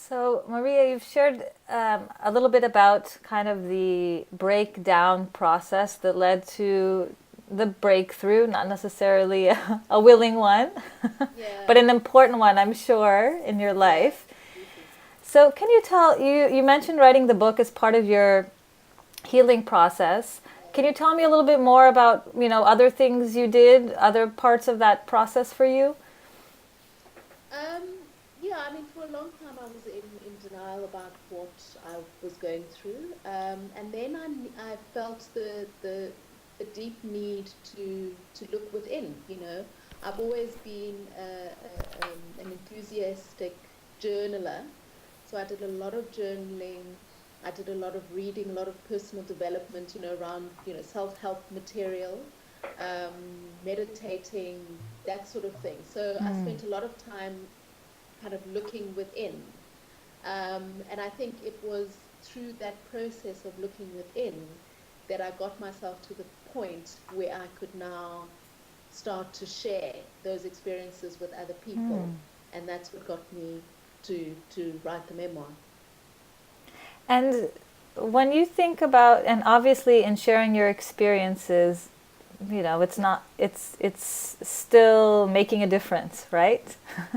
So, Maria, you've shared a little bit about kind of the breakdown process that led to the breakthrough, not necessarily a willing one, but Yeah, an important one, I'm sure, in your yeah, life. absolutely. So, can you tell you mentioned writing the book as part of your healing process. Yeah. Can you tell me a little bit more about, other things you did, other parts of that process for you? Yeah, I mean, for a long time I was in denial about what I was going through. And then I felt the deep need to look within, you know. I've always been an enthusiastic journaler. So I did a lot of journaling. I did a lot of reading, a lot of personal development, around, self-help material, meditating, that sort of thing. So I spent a lot of time kind of looking within. And I think it was through that process of looking within that I got myself to the point where I could now start to share those experiences with other people. And that's what got me to write the memoir. And when you think about, and obviously in sharing your experiences, it's still making a difference, right?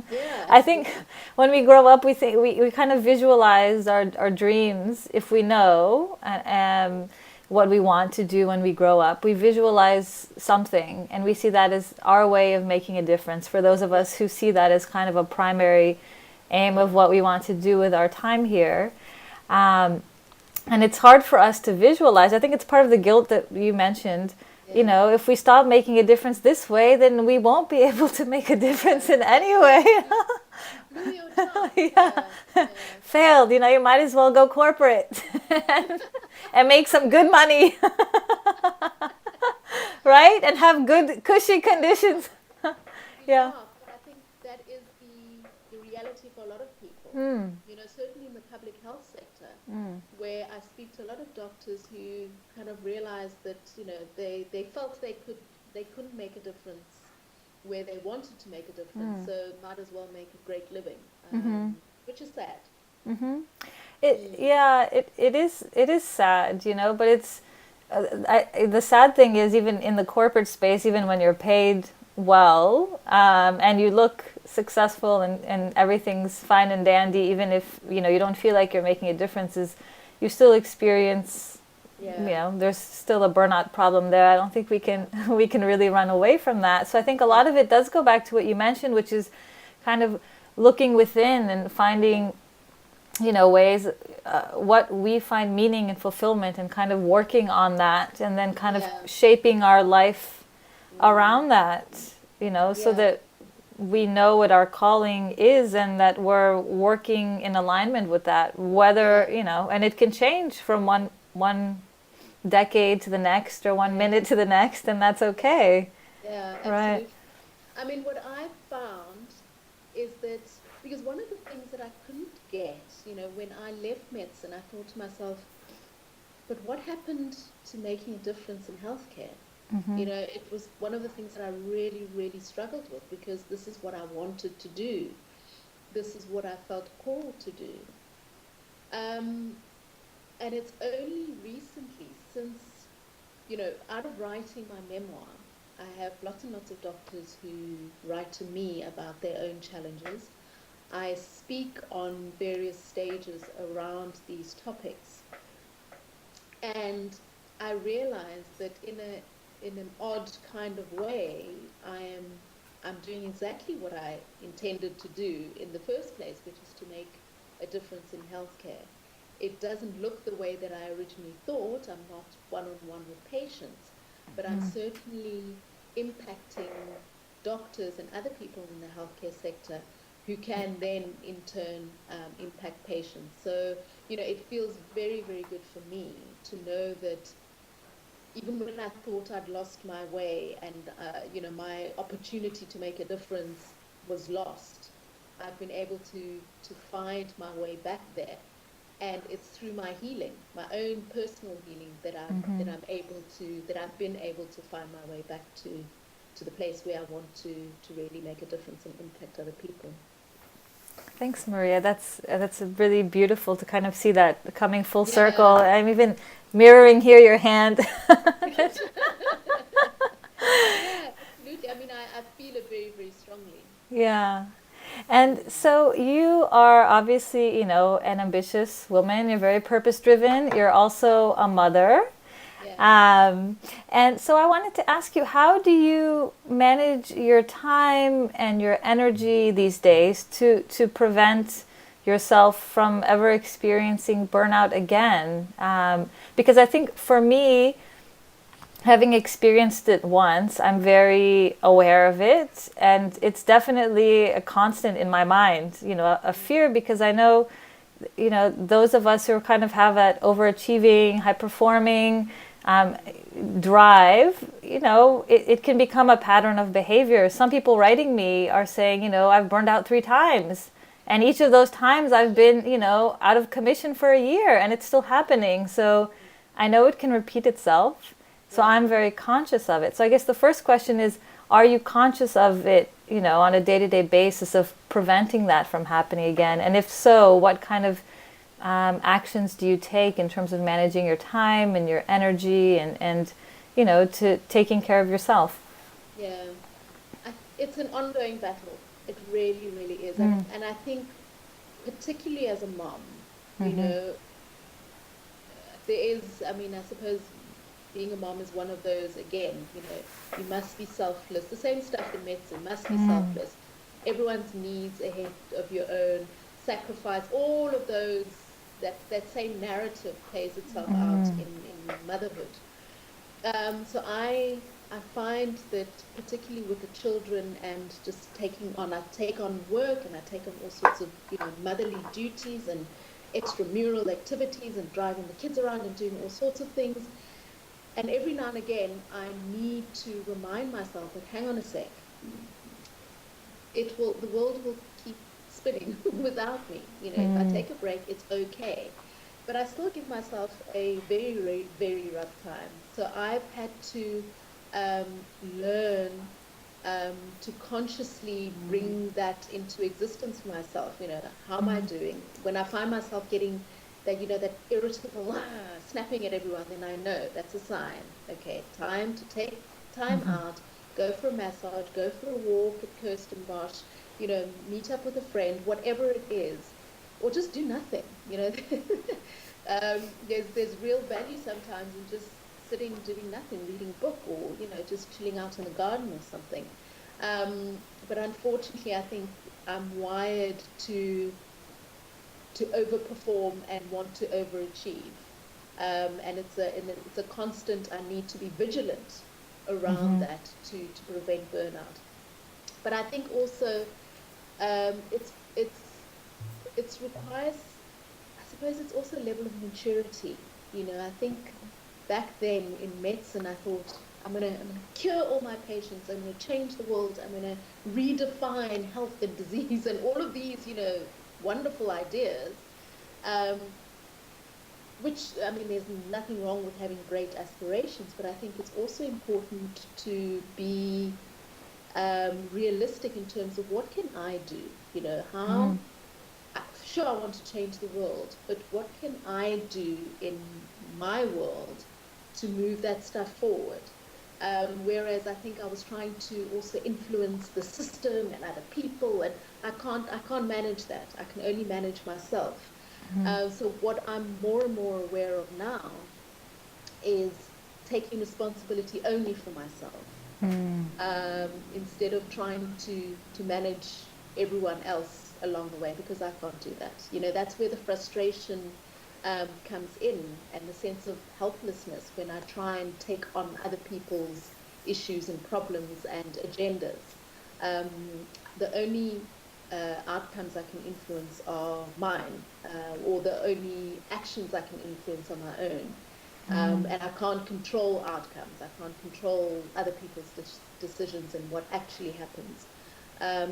Yeah, I think absolutely. when we grow up, we kind of visualize our dreams if we know what we want to do when we grow up. We visualize something and we see that as our way of making a difference. For those of Yeah, us who see that as kind of a primary aim of yeah, what we want to do with our time here. Um, and it's hard for us to visualize. I think it's part of the guilt that you mentioned. yeah. If we stop making a difference this way, then we won't be able to make a difference in any Exactly. way. Blew your chance. Yeah. Yeah, yeah. Failed. You might as well go corporate and make some good money, right? And have good, cushy conditions. You Yeah. laugh, but I think that is the reality for a lot of people. Certainly in the public health sector, where I speak to a lot of doctors who kind of realize that, they felt they couldn't make a difference where they wanted to make a difference, so might as well make a great living, which is sad. Mm. It is sad, but the sad thing is even in the corporate space, even when you're paid well, and you look successful and everything's fine and dandy, even if you don't feel like you're making a difference, is you still experience, Yeah, there's still a burnout problem there. I don't think we can yeah, we can really run away from that. So I think a lot yeah, of it does go back to what you mentioned, which is kind of looking within and finding ways, what we find meaning and fulfillment, and kind of working on that, and then kind of yeah, shaping our life mm, around that, so yeah, that we know what our calling is and that we're working in alignment with that, whether, yeah, and it can change from one decade to the next, or one yeah, minute to the next, and that's yeah, okay. yeah, Right. absolutely. I mean, what I found is that because one of the things that I couldn't get, when I left medicine, I thought to myself, but what happened to making a difference in healthcare? It was one of the things that I really, really struggled with because this is what I wanted to do. This is what I felt called to do. Um, and it's only recently, since, out of writing my memoir, I have lots and lots of doctors who write to me about their own challenges. I speak on various stages around these topics. And I realized that in an odd kind of way, I'm doing exactly what I intended to do in the first place, which is to make a difference in healthcare. It doesn't look the way that I originally thought. I'm not one-on-one with patients, but I'm certainly impacting doctors and other people in the healthcare sector who can then in turn impact patients. So, it feels very, very good for me to know that even when I thought I'd lost my way and, my opportunity to make a difference was lost, I've been able to find my way back there. And it's through my healing, my own personal healing, that I've been able to find my way back to the place where I want to really make a difference and impact other people. Thanks, Maria. That's really beautiful to kind of see that coming full circle. Yeah. I'm even mirroring here your hand. Yeah, absolutely. I mean, I feel it very, very strongly. Yeah. And so you are obviously, an ambitious woman. You're very purpose driven. You're also a mother. Yeah. Um, and so I wanted to ask you, how do you manage your time and your energy these days to prevent yourself from ever experiencing burnout again? Because I think for me, having experienced it once, I'm very aware of it, and it's definitely a constant in my mind, a fear, because I know, those of us who kind of have that overachieving, high performing drive, it can become a pattern of behavior. Some people writing me are saying, I've burned out 3 times. And each of those times I've been, out of commission for a year and it's still happening. So I know it can repeat itself. So Yeah. I'm very conscious of it. So I guess the first question is, are you conscious of it, on a day-to-day basis of preventing that from happening again? And if so, what kind of actions do you take in terms of managing your time and your energy and to taking care of yourself? Yeah. It's an ongoing battle. It really, really is. Mm. And I think particularly as a mom, you Mm-hmm. know, there is, I mean, I suppose being a mom is one of those, again, you must be selfless. The same stuff in medicine, must be Mm. selfless. Everyone's needs ahead of your own, sacrifice, all of those, that same narrative plays itself out Mm. in motherhood. So I find that particularly with the children and just I take on work and I take on all sorts of motherly duties and extramural activities and driving the kids around and doing all sorts of things. And every now and again, I need to remind myself that hang on a sec, the world will keep spinning without me. If I Mm. take a break, it's okay. But I still give myself a very, very, very rough time. So I've had to learn to consciously bring that into existence for myself. How am I Mm. doing? When I find myself getting that irritable, snapping at everyone, then I know that's a sign. Okay, time to take time Mm-hmm. out, go for a massage, go for a walk at Kirstenbosch, meet up with a friend, whatever it is, or just do nothing. There's real value sometimes in just sitting, doing nothing, reading a book, or just chilling out in the garden or something. But unfortunately, I think I'm wired to overperform and want to overachieve. And it's a constant. I need to be vigilant around Mm-hmm. that to prevent burnout. But I think also it's requires. I suppose it's also a level of maturity. I think back then in medicine, I thought I'm gonna cure all my patients. I'm gonna change the world. I'm gonna redefine health and disease and all of these wonderful ideas. Um, which, I mean, there's nothing wrong with having great aspirations, but I think it's also important to be realistic in terms of what can I do? Mm. Sure, I want to change the world, but what can I do in my world to move that stuff forward? Whereas I think I was trying to also influence the system and other people, and I can't manage that. I can only manage myself. So what I'm more and more aware of now is taking responsibility only for myself, Mm. instead of trying to manage everyone else along the way, because I can't do that. That's where the frustration comes in, and the sense of helplessness when I try and take on other people's issues and problems and agendas. Um, the only outcomes I can influence are mine, or the only actions I can influence are my own. And I can't control outcomes. I can't control other people's decisions and what actually happens.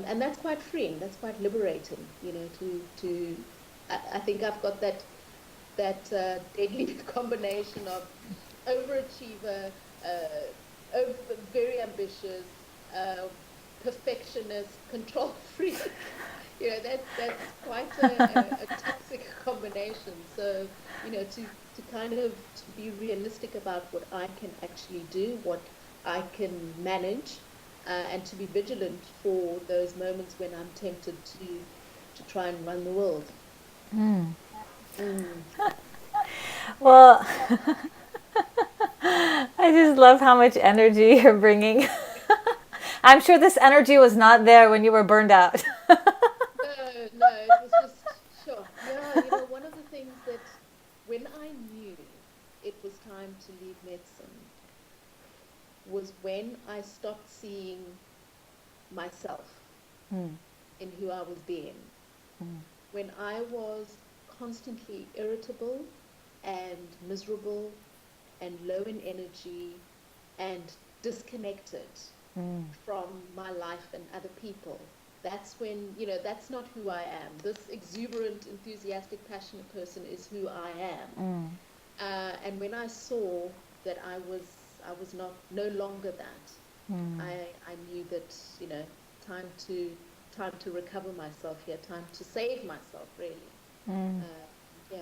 And that's quite freeing. That's quite liberating. I think I've got that deadly combination of overachiever, very ambitious, uh, perfectionist, control freak. That's quite a toxic combination. So, to kind of to be realistic about what I can actually do, what I can manage, and to be vigilant for those moments when I'm tempted to try and run the world. Mm. Well, I just love how much energy you're bringing. I'm sure this energy was not there when you were burned out. No, no, it was just sure. Yeah, one of the things that when I knew it was time to leave medicine was when I stopped seeing myself Mm, in who I was being. mm, When I was constantly irritable and miserable and low in energy and disconnected mm, from my life and other people. That's when, that's not who I am. This exuberant, enthusiastic, passionate person is who I am. mm, And when I saw that I was not no longer that, mm, I knew that, time to time to recover myself here, time to save myself, really. mm. Uh, yeah.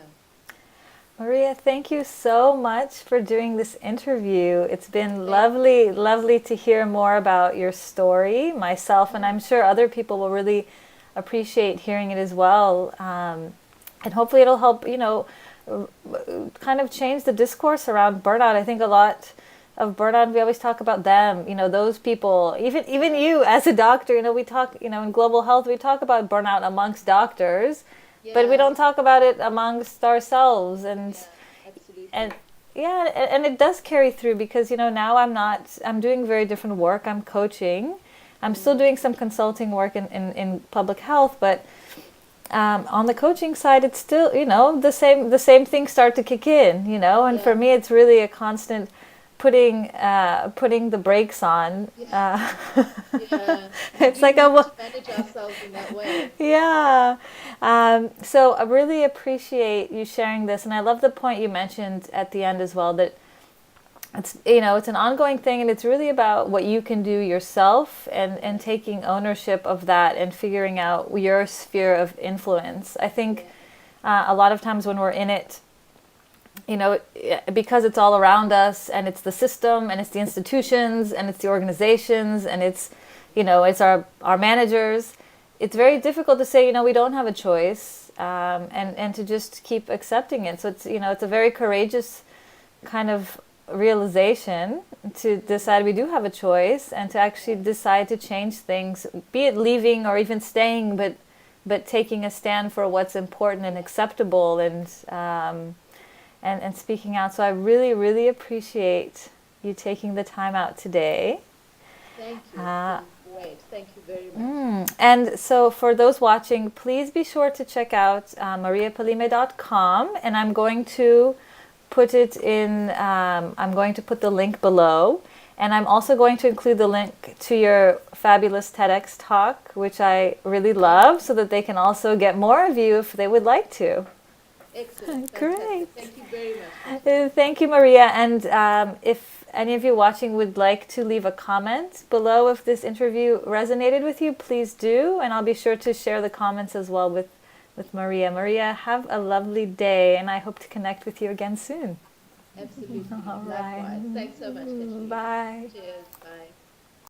Maria, thank you so much for doing this interview. It's been Thank lovely, lovely to hear more about your story, myself, and you. I'm sure other people will really appreciate hearing it as well. And hopefully it'll help, kind of change the discourse around burnout. I think a lot of burnout, we always talk about them, those people, even Yeah. you as a doctor, we talk, in global health, we talk about burnout amongst doctors, but we Yeah. don't talk about it amongst ourselves. And Yeah. and Absolutely. yeah, and it does carry through because now I'm doing very different work. I'm coaching, I'm still Mm. doing some consulting work in public health, but on the coaching side, it's still, the same things start to kick in, and for Yeah. me, it's really a constant putting the brakes on. Yeah. Yeah. We It's do like need a to manage ourselves in that way. yeah. So I really appreciate you sharing this, and I love the point you mentioned at the end as well, that it's an ongoing thing, and it's really about what you can do yourself, and Yeah. taking ownership of that and figuring out your sphere of influence. I think Yeah. a lot of times when we're in it, because it's all around us, and it's the system, and it's the institutions, and it's the organizations, and it's our managers. It's very Yeah. difficult to say, we don't have a choice, and to just keep accepting it. So it's a very courageous kind of realization to Mm. decide we do have a choice, and to actually Yeah. decide to change things, be it leaving or even staying, but taking a stand for what's important and Yeah. acceptable, and speaking out. So I really, really appreciate you taking the time out today. Thank you. It's Uh, been great. Thank you very much. and so for those watching, please be sure to check out mariapalime.com, and I'm going to put the link below. And I'm also going to include the link to your fabulous TEDx talk, which I really Thank love, you. so that they can also get more of you if they would like to. Excellent. Great. Fantastic. Thank you very much, Christine. Thank you, Maria. And if any of you watching would like to leave a comment below if this interview resonated with you, please do. And I'll be sure to share the comments as well with Maria. Maria, have a lovely day, and I hope to connect with you again soon. Absolutely. All Likewise. right. Thanks so much, Kathleen. Bye. Cheers. Bye.